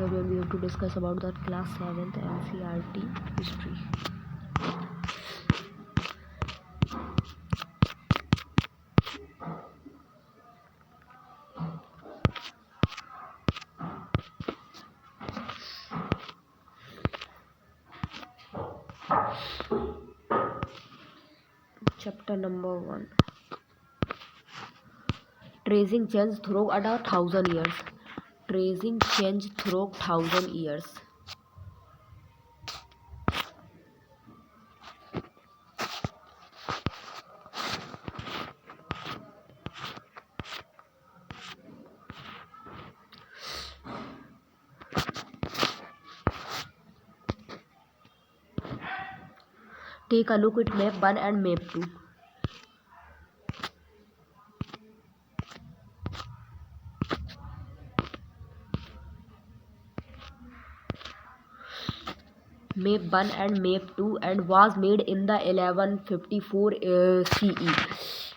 Here we are going to discuss about the class 7th Ncert history. Chapter number 1. Tracing change through at 1,000 years. Tracing change through 1,000 years. Take a look at map 1 and map 2. Map 1 and map 2 and was made in the 1154 CE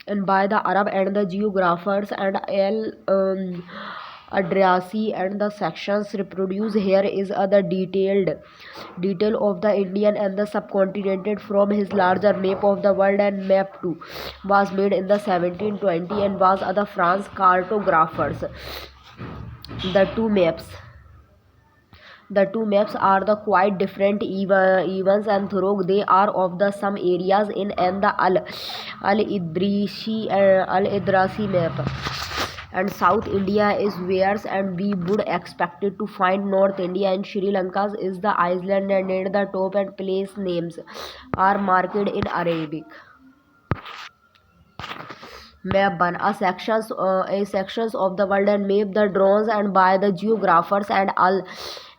and by the Arab and the geographers and Adrasi, and the sections reproduced here is the detail of the Indian and the subcontinent from his larger map of the world. And map 2 was made in the 1720 and was the France cartographers. The two maps are the quite different events, and though they are of the some areas in and the Al-Idrasi map. And South India is where's, and we would expect it to find North India and Sri Lanka is the island, and at the top and place names are marked in Arabic. Map 1. A sections of the world and map the drawings and by the geographers and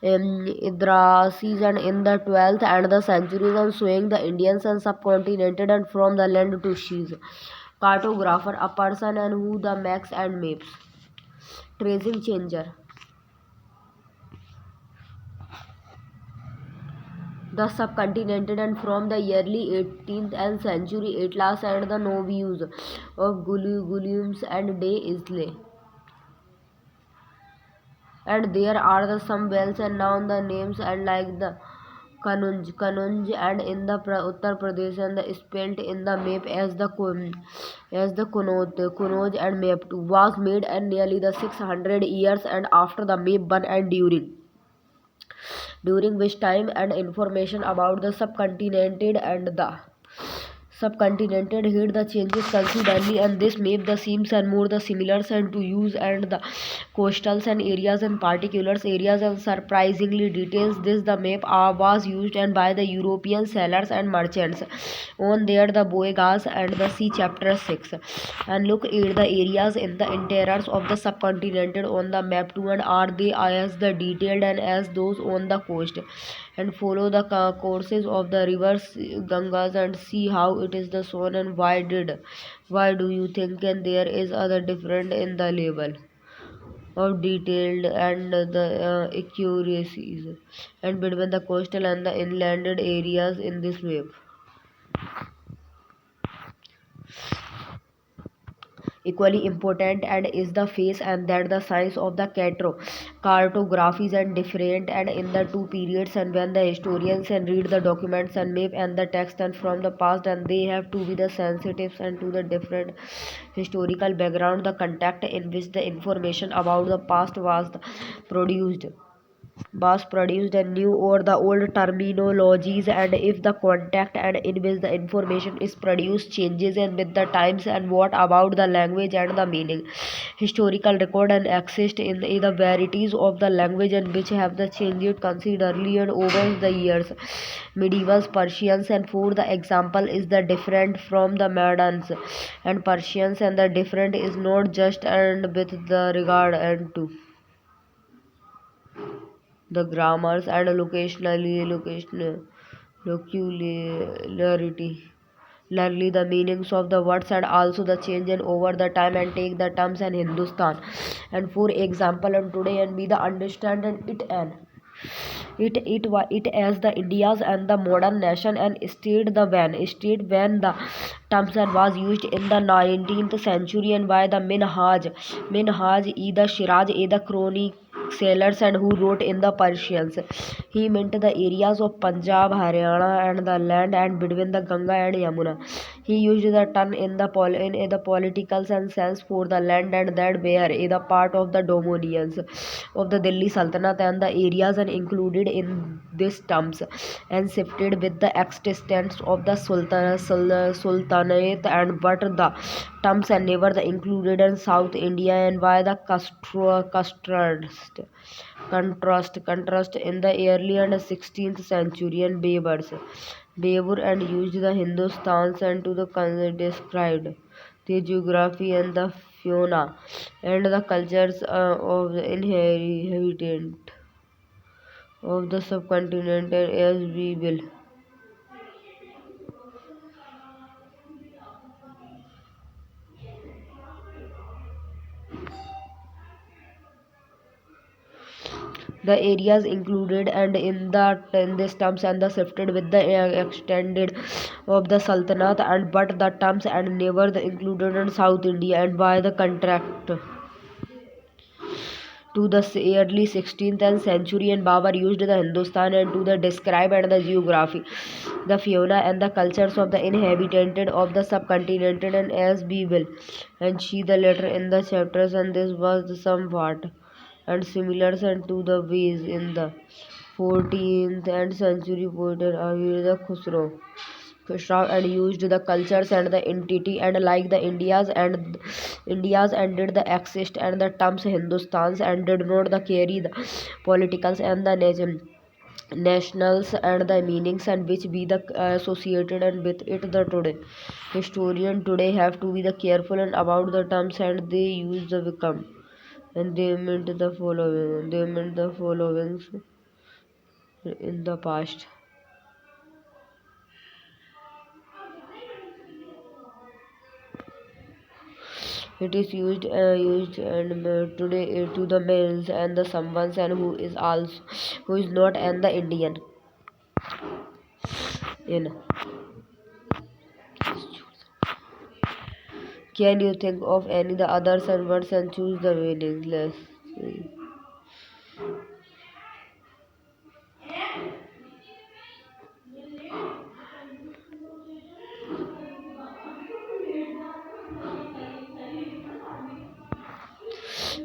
Idrasis and in the 12th and the centuries, and showing the Indians and subcontinent and from the land to seas. Cartographer, a person and who the maps and maps. Tracing changer. The subcontinent and from the early 18th and century Atlas and the novius of Guliums and De Isle. And there are the some wells and now the names and like the Kanunj and in the Uttar Pradesh, and the spelt in the map as the Kunoj, and map 2 was made and nearly the 600 years and after the map 1 and during which time and information about the subcontinent and the subcontinent hid the changes considerably, and this made the seams and more the similar and to use and the coastals and areas and particular areas and surprisingly details. This the map was used and by the European sailors and merchants on there the voyages and the sea. Chapter 6. And look at the areas in the interiors of the subcontinent on the map 2, and are they as the detailed and as those on the coast, and follow the courses of the rivers Gangas and see how it is the shown, and why do you think and there is other different in the level of detailed and the accuracies and between the coastal and the inland areas in this map. Equally important and is the face and that the science of the cartography is and different and in the two periods, and when the historians and read the documents and map and the text and from the past, and they have to be the sensitive and to the different historical background, the context in which the information about the past produced was produced and new or the old terminologies, and if the contact and in which the information is produced changes and with the times, and what about the language and the meaning. Historical record and exist in the varieties of the language and which have the changed considerably and over the years. Medieval Persians and for the example is the different from the moderns and Persians, and the different is not just and with the regard and to the grammars and locularity. Learn the meanings of the words and also the change and over the time, and take the terms and Hindustan and for example and today and be the understand and it as the India's and the modern nation, and state when the terms and was used in the 19th century and by the Minhaj e the Shiraj e the sailors and who wrote in the Persians. He meant the areas of Punjab, Haryana, and the land and between the Ganga and Yamuna. He used the term in the political sense for the land and that were the part of the dominions of the Delhi Sultanate and the areas and included in these terms and shifted with the existence of the Sultanate and but the terms and never the included in South India and by the contrast in the early and 16th century and Babur and used the Hindustans and to the described the geography and the fauna and the cultures of the inhabitant of the subcontinent as we will. The areas included and in these terms and the shifted with the extended of the Sultanate and but the terms and never the included in South India and by the contract to the early 16th and century and Babar used the Hindustan and to the describe and the geography, the fauna and the cultures of the inhabitant of the subcontinent and as we will and see the later in the chapters and this was the somewhat and similar and to the ways in the 14th and century poet Amir the Khusrau and used the cultures and the entity and like the India's and did the exist and the terms Hindustans and did not the carry the politicals and the nationals and the meanings and which be the associated and with it the today. Historian today have to be the careful and about the terms and they use the become and they meant the followings in the past. It is used and today to the males and the someone and who is not and the Indian in. Can you think of any the others and words and choose the meanings? Let's see.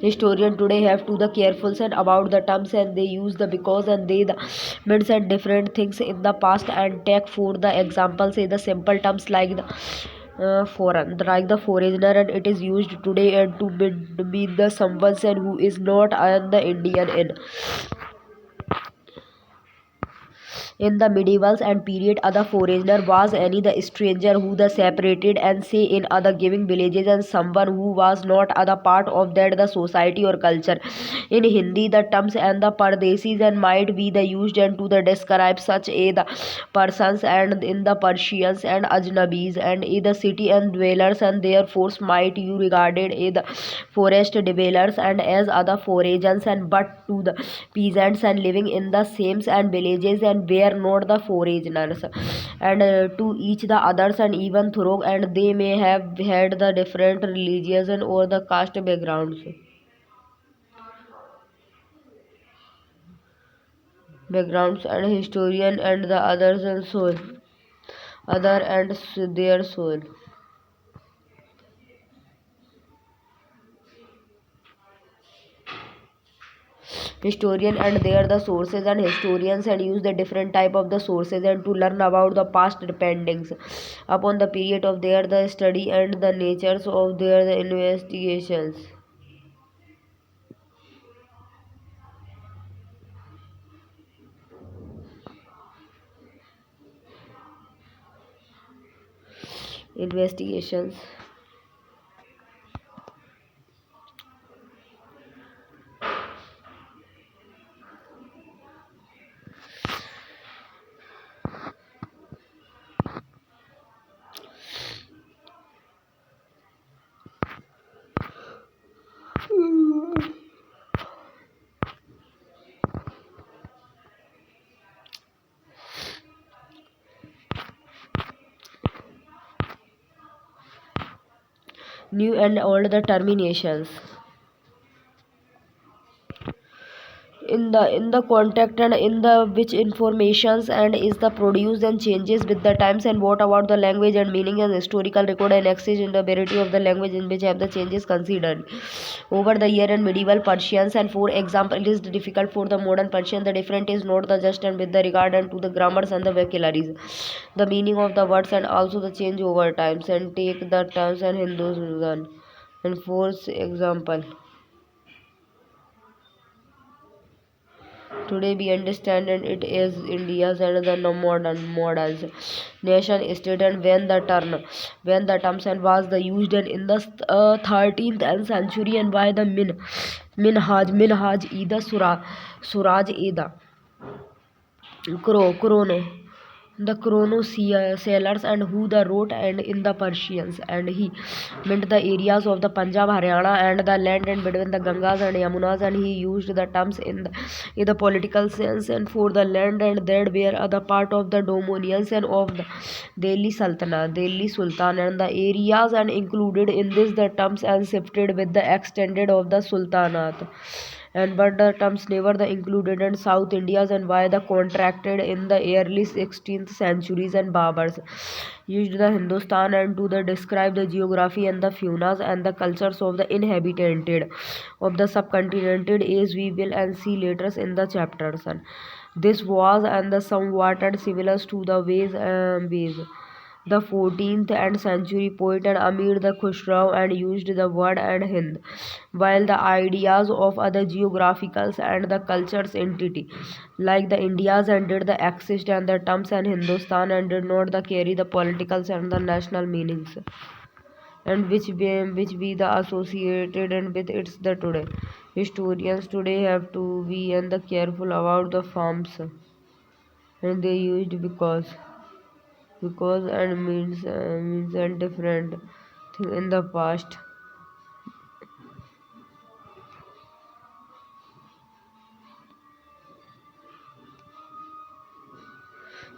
Historian today have to the careful and about the terms and they use the because and they the means and different things in the past and take for the example say the simple terms like the foreign like the foreigner and it is used today and to mean the someone and who is not and the Indian in the medievals and period, other foreigner was any the stranger who the separated and say in other giving villages and someone who was not other part of that the society or culture. In Hindi, the terms and the pardesis and might be the used and to the describe such a the persons and in the Persians and Ajnabis and a the city and dwellers and therefore might you regarded a the forest dwellers and as other foragers and but to the peasants and living in the same and villages and were not the foreigners and to each the others and even though and they may have had the different religions and or the caste backgrounds and historian and the others and soul other and their soul. Historian and they are the sources and historians and use the different type of the sources and to learn about the past dependings upon the period of their the study and the natures of their the investigations. New and old the terminations. in the contact and in the which informations and is the produced and changes with the times. And what about the language and meaning and historical record and access in the variety of the language in which have the changes considered over the year and medieval Persians. And for example, it is difficult for the modern Persian. The different is not the just and with the regard and to the grammars and the vocabularies, the meaning of the words and also the change over times. And take the terms and Hinduism and for example. Today we understand and it is India's another modern models nation state. And when the terms and was the used in the 13th and century and by the Minhaj Ida Suraj Ida Chrono, the chrono sailors and who the wrote and in the Persians. And he meant the areas of the Punjab, Haryana and the land and between the Gangas and Yamunas. And he used the terms in the political sense and for the land and that were other part of the dominions and of the Delhi Sultan and the areas and included in this the terms and shifted with the extended of the Sultanate. And but the terms never the included in South Indias and why the contracted in the early 16th centuries. And Babars used the Hindustan and to the describe the geography and the faunas and the cultures of the inhabited of the subcontinent as we will and see later in the chapters. And this was and the somewhat similar to the ways the 14th and century poet and Amir the Khusrau and used the word and Hind, while the ideas of other geographicals and the cultures entity like the Indias and did the exist and the terms and Hindustan and did not the carry the politicals and the national meanings and which be the associated and with its the today. Historians today have to be and the careful about the forms and they used because and means and different thing in the past.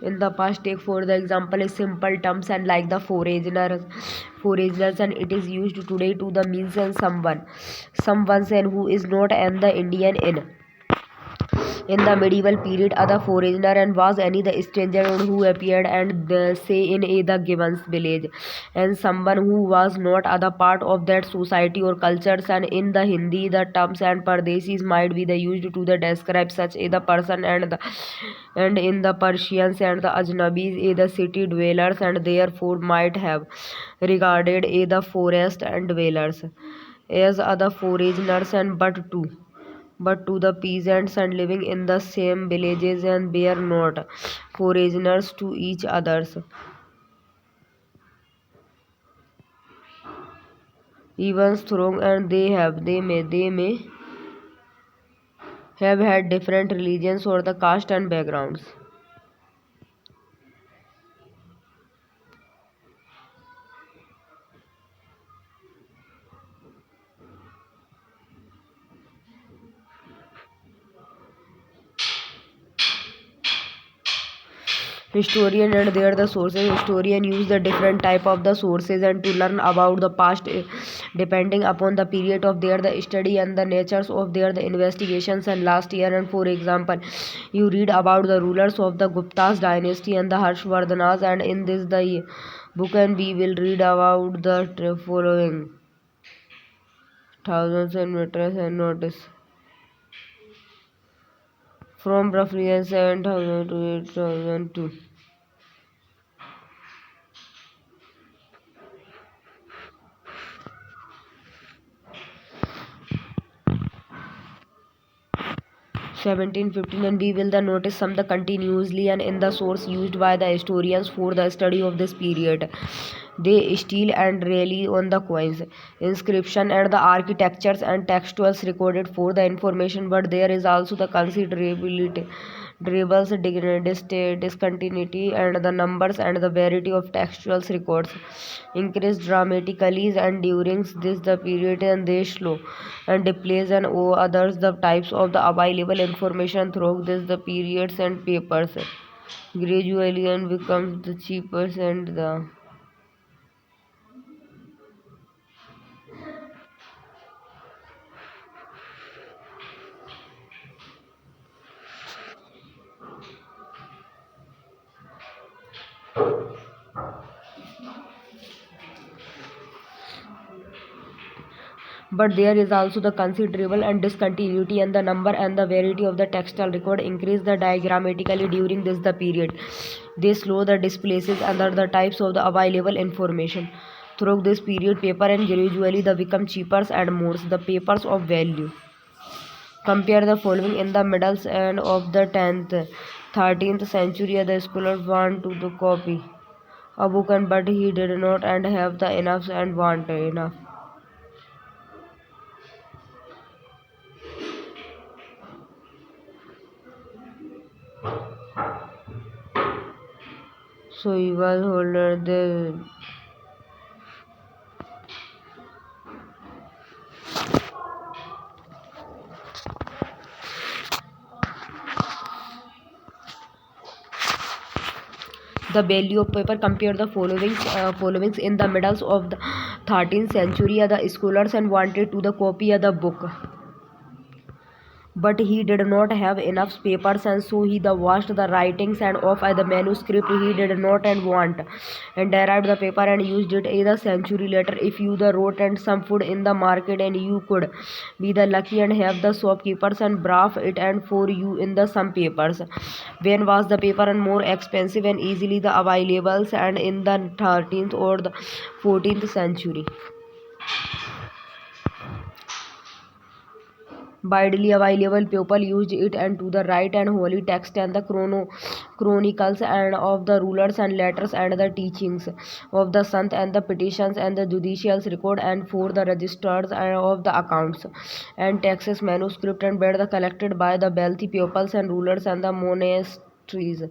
In the past, take for the example is simple terms and like the foreigners and it is used today to the means and someone and who is not and the Indian in the medieval period, other foreigner and was any the stranger who appeared and say in a the given village, and someone who was not other part of that society or cultures. And in the Hindi, the terms and pardesis might be the used to the describe such a the person and in the Persians and the Ajnabis a the city dwellers and therefore might have regarded a the forest and dwellers as other foreigners and but to the peasants and living in the same villages and were not foreigners to each others. Even strong and they may have had different religions or the caste and backgrounds. Historian and there the sources. Historian use the different type of the sources and to learn about the past depending upon the period of their the study and the natures of their the investigations. And last year and for example you read about the rulers of the Gupta's dynasty and the Harshvardhanas. And in this the book and we will read about the following thousands and meters and notice from roughly 7,000 to 8,002. 1715 and we will the notice some the continuously and in the source used by the historians for the study of this period. They still and rely on the coins, inscription and the architectures and textuals recorded for the information, but there is also the considerability dribbles discontinuity and the numbers and the variety of textual records increased dramatically and during this the period and they slow and displays and others the types of the available information through this the periods and papers gradually and becomes the cheaper and the But there is also the considerable and discontinuity, and the number and the variety of the textile record increase the diagrammatically during this the period. They slow the displaces under the types of the available information. Through this period, paper and gradually the become cheaper and more the papers of value. Compare the following in the middle and of the 10th, 13th century. The scholars want to the copy a book, and but he did not and have the enough and want enough. So he was older the value of paper. Compare the followings in the middle of the 13th century. The scholars and wanted to the copy of the book, but he did not have enough papers, and so he the washed the writings and of the manuscript he did not and want, and derived the paper and used it a century later. If you the wrote and some food in the market, and you could be the lucky and have the shopkeepers and braff it and for you in the some papers. When was the paper and more expensive and easily the available, and in the 13th or the 14th century. Widely available, people used it and to the write and holy text and the chronicles and of the rulers and letters and the teachings of the sant and the petitions and the judicial record and for the registers and of the accounts and taxes. Manuscript and were the collected by the wealthy pupils and rulers and the monasteries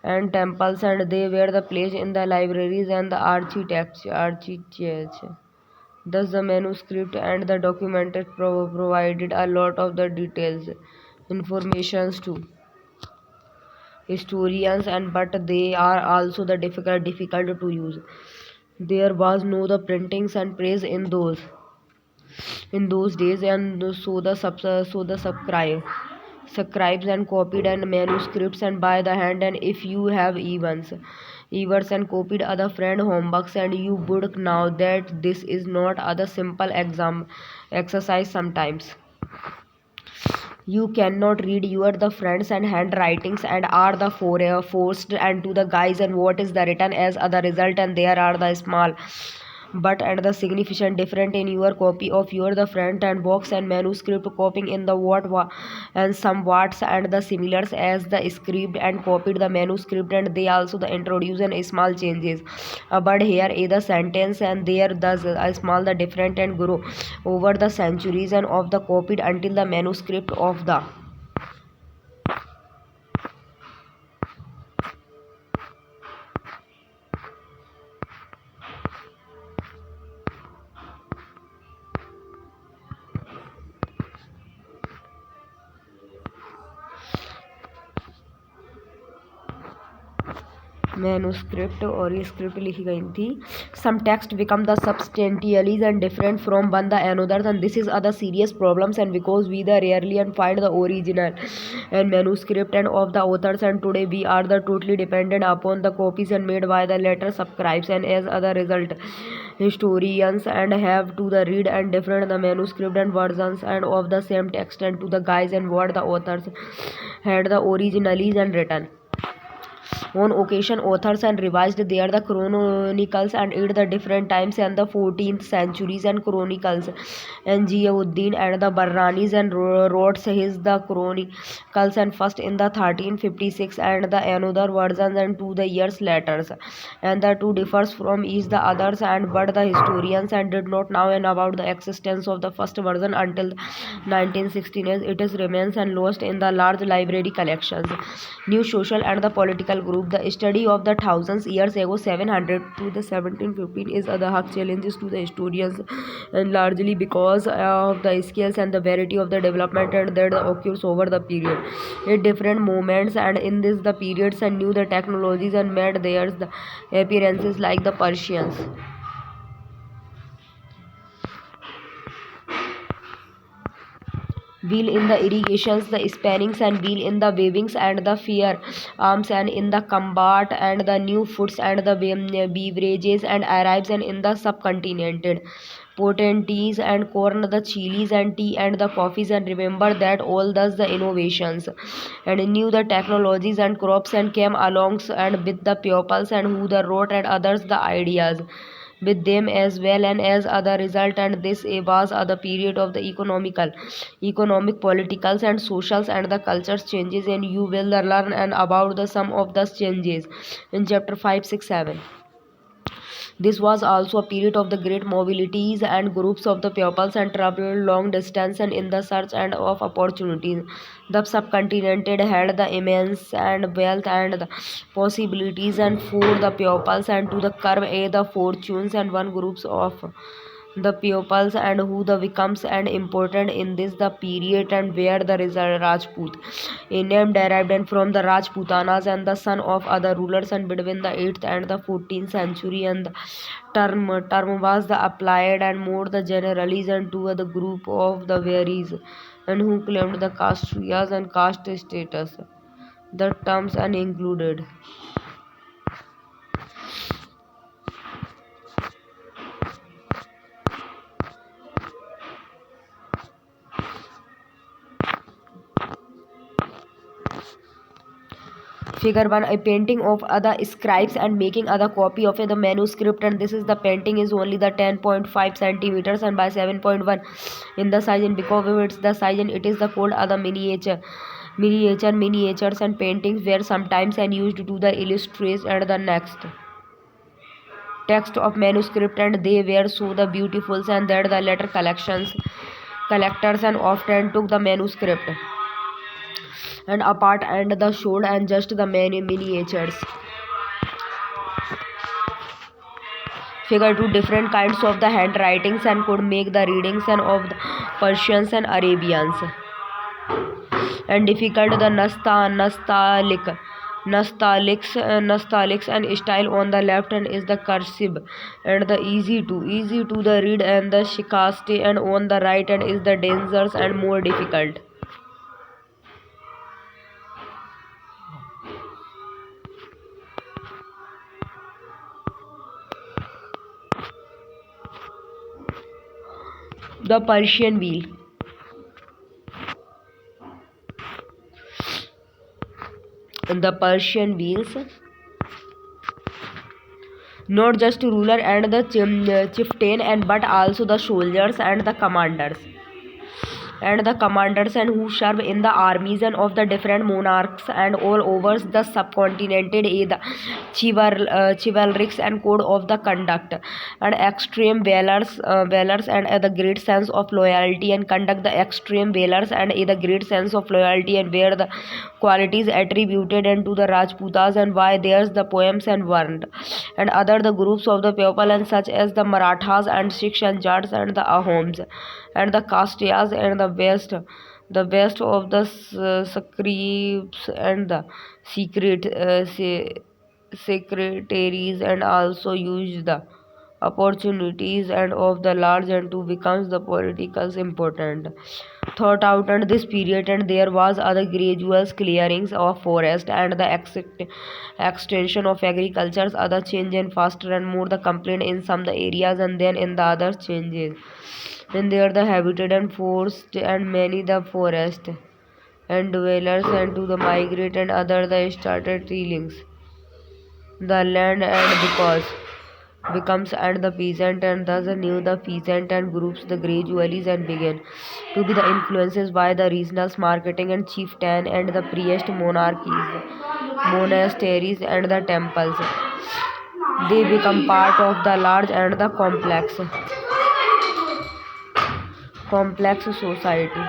and temples, and they were the placed in the libraries and the architecture. Thus, the manuscript and the documented provided a lot of the details, informations to historians, and but they are also the difficult to use. There was no the printings and praise in those days, and so the scribes and copied and manuscripts and by the hand, and if you have events and copied other friend homeworks, and you would know that this is not other simple exam exercise. Sometimes you cannot read your the friends and handwritings and are the forced and to the guys and what is the written as other result, and there are the small but and the significant different in your copy of your the front and box and manuscript copying in the and some words and the similars as the script and copied the manuscript, and they also the introduce and small changes but here is the sentence, and there the a small the different and grow over the centuries and of the copied until the manuscript of the manuscript और ये script लिखी गई थी. Some text become the substantially and different from one the another, and this is other serious problems, and because we the rarely and find the original and manuscript and of the authors, and today we are the totally dependent upon the copies and made by the later subscribes, and as other result historians and have to the read and different the manuscript and versions and of the same text and to the guys and what the authors had the originally and written. On occasion, authors and revised their the chronicles and at the different times and the 14th centuries and chronicles. And Ziauddin and the Barranis and wrote his the chronicles and first in the 1356 and the another version and 2 years later. And the two differs from each the others, and but the historians and did not know and about the existence of the first version until 1916, as it is remains and lost in the large library collections. New social and the political group. The study of the thousands years ago 700 to the 1715 is the hard challenges to the historians, and largely because of the scales and the variety of the development and that occurs over the period at different moments, and in this the periods and new the technologies and made theirs the appearances like the Persians wheel in the irrigations, the spannings and wheel in the weavings and the fair arms and in the combat and the new foods and the beverages and arrives and in the subcontinented potatoes and corn, the chilies and tea and the coffees, and remember that all thus the innovations and knew the technologies and crops and came along and with the pupils and who the wrote and others the ideas with them as well and as other result, and this was the period of the economic politicals and socials and the cultures changes, and you will learn and about the some of the changes in chapter 5, 6, 7. This was also a period of the great mobilities and groups of the pupils and traveled long distance and in the search and of opportunities. The subcontinent had the immense and wealth and the possibilities and for the pupils and to the curve a the fortunes and one groups of the pupils and who the becomes and important in this the period and where the result Rajput. A name derived and from the Rajputanas and the son of other rulers and between the 8th and the 14th century, and the term was the applied and more the generalized to the group of the varies and who claimed the caste and caste status. The terms are included. Figure 1, a painting of other scribes and making other copy of the manuscript, and this is the painting is only the 10.5 centimeters and by 7.1 in the size, and because of its the size and it is the called other miniatures and paintings were sometimes and used to the illustrate and the next text of manuscript, and they were so the beautiful and that the letter collectors and often took the manuscript and apart and the showed and just the many miniatures. Figure 2, different kinds of the handwritings and could make the readings and of the Persians and Arabians and difficult the nastalics and style on the left and is the cursive and the easy to the read and the shikasti and on the right and is the dangerous and more difficult. The Persian wheel. The Persian wheels, not just ruler and the chieftain and but also the soldiers and and who serve in the armies and of the different monarchs and all over the subcontinent, the chivalrics and code of the conduct and extreme valors and the great sense of loyalty and conduct the extreme valors and the great sense of loyalty and where the qualities attributed and to the Rajputas and why there's the poems and warned and other the groups of the people and such as the Marathas and Sikhs and Jats and the Ahoms and the Kastiyas and the best of the scribes and the secret secretaries and also use the opportunities and of the large and to becomes the politicals important thought out and this period, and there was other gradual clearings of forest and the extension of agriculture's other change and faster and more the complaint in some the areas and then in the other changes. Then there the habited and forced and many the forest and dwellers and to the migrate and other the started tillings the land and because becomes and the peasant and thus knew the peasant and groups the gradually and began to be the influences by the regional marketing and chieftain and the priest monarchies monasteries and the temples. They become part of the large and the complex society.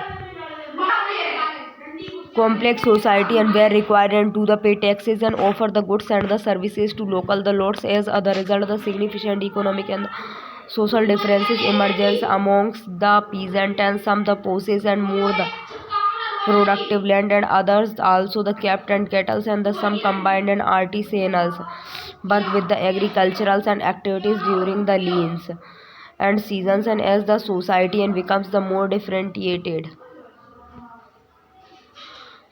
Complex society and were required to the pay taxes and offer the goods and the services to local the lords. As a result, the significant economic and social differences emergence amongst the peasant and some the possess and more the productive land and others also the kept and cattle and the some combined and artisanals work with the agriculturals and activities during the leans and seasons, and as the society and becomes the more differentiated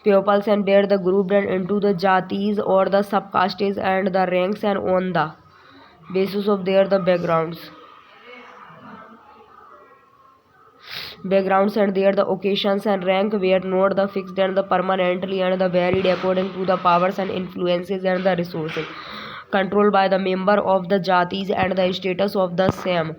pupils and where the grouped into the jatis or the subcastes and the ranks and on the basis of their the backgrounds. backgrounds, and there the occasions and rank were not the fixed and the permanently and the varied according to the powers and influences and the resources controlled by the member of the jatis and the status of the same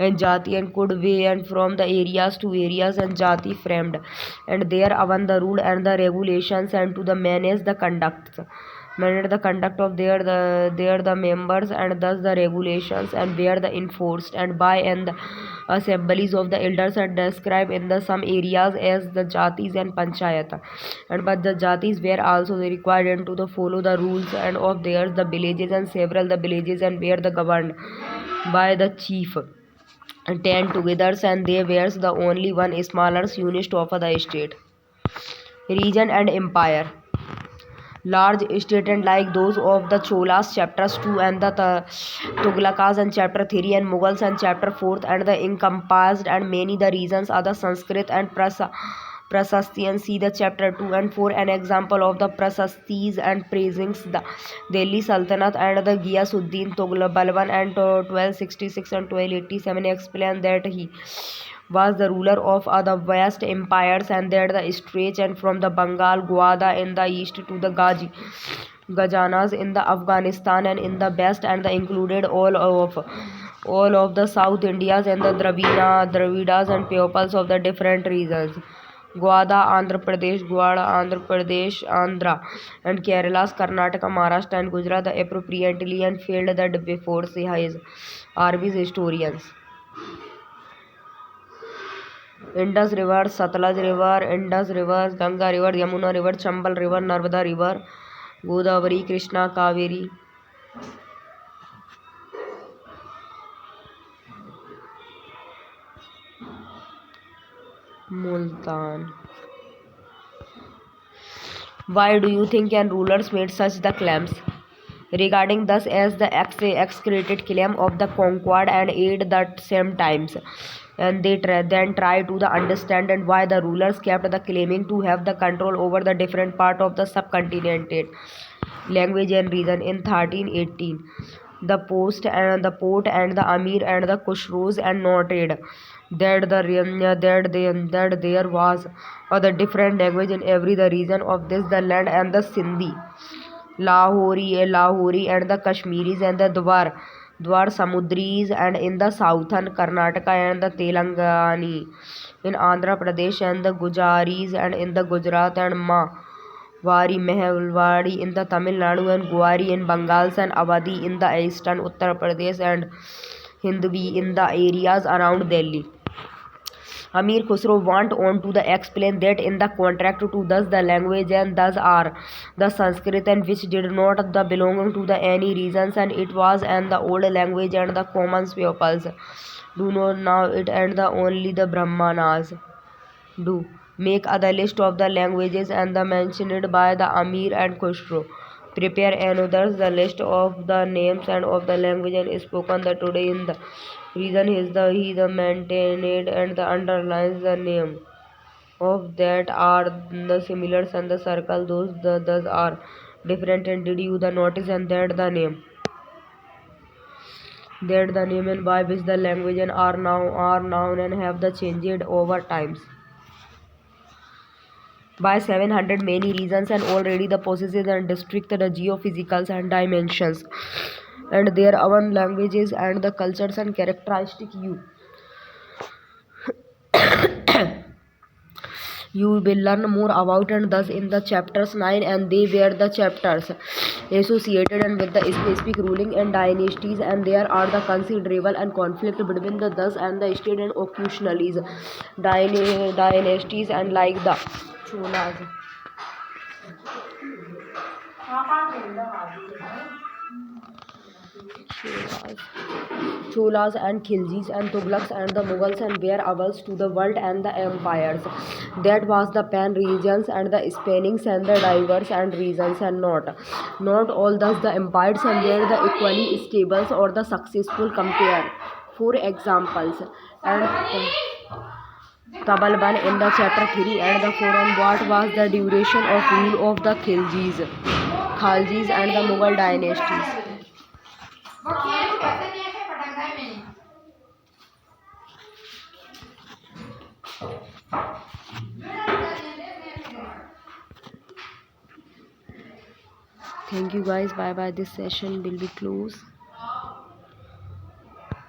and jati and could vary and from the areas to areas and jati framed and there avan the rule and the regulations and to the manage the conduct of their the members and thus the regulations and were the enforced and by and the assemblies of the elders are described in the some areas as the jatis and panchayat and but the jatis were also required to the follow the rules and of theirs the villages and several the villages and were the governed by the chief 10 together and they were the only one smaller unit of the state region and empire large states like those of the Cholas chapters 2 and the Tughlakas and chapter 3 and Mughals and chapter 4 and the encompassed and many the reasons are the Sanskrit and Prasasti and see the chapter 2 and 4 an example of the Prasastis and praisings the Delhi Sultanate and the Ghiyasuddin Tughlaq Balban and 1266 and 1287 explain that he was the ruler of the vast empires and that the stretch and from the Bengal, Guada in the east to the Gajanas in the Afghanistan and in the west and the included all of the South Indias and the Dravidas and peoples of the different regions. Guada, Andhra Pradesh, Andhra, and Kerala's Karnataka, Maharashtra, and Gujarat appropriately and failed that before his armies historians. Indus River, Satluj River, Indus River, Ganga River, Yamuna River, Chambal River, Narmada River, Godavari, Krishna, Kaveri, Multan. Why do you think and rulers made such the claims? Regarding thus as the excreted claim of the conquered and aid that same times and they then try to the understand and why the rulers kept the claiming to have the control over the different part of the subcontinent language and region in 1318 the port and the amir and the kushros and noted that there was the different language in every the region of this the land and the Sindhi Lahori and the Kashmiris and the Dwar Samudris and in the southern Karnataka and the Telangani in Andhra Pradesh and the Gujaris and in the Gujarat and Mehalwadi in the Tamil Nadu and Gwari in Bengals and Awadhi in the eastern Uttar Pradesh and Hindvi in the areas around Delhi. Amir Khusro went on to the explain that in the contract to thus the language and thus are the Sanskrit and which did not the belonging to the any reasons and it was and the old language and the common peoples do not know it and the only the Brahmanas do. Make other list of the languages and the mentioned by the Amir and Khusro. Prepare another the list of the names and of the language and spoken the today in the reason is the maintained and the underlines the name of that are the similars and the circle those are different and did you the notice and that the name and by which the language and are noun and have the changed over times by 700 many reasons and already the possesses and district the geophysicals and dimensions and their own languages and the cultures and characteristic you will learn more about and thus in the chapters 9 and they were the chapters associated and with the specific ruling and dynasties and there are the considerable and conflict between the thus and the state and occasionally dynasties and like the Cholas Cholas and Khiljis and Tughlaqs and the Mughals and were owls to the world and the empires. That was the pan regions and the Spannings and the diverse and regions and not all thus the empires and were the equally stable or the successful compare. For examples and Tabalban in the chapter 3 and the 4 and what was the duration of rule of the Khaljis and the Mughal dynasties. Thank you guys. Bye bye. This session will be closed.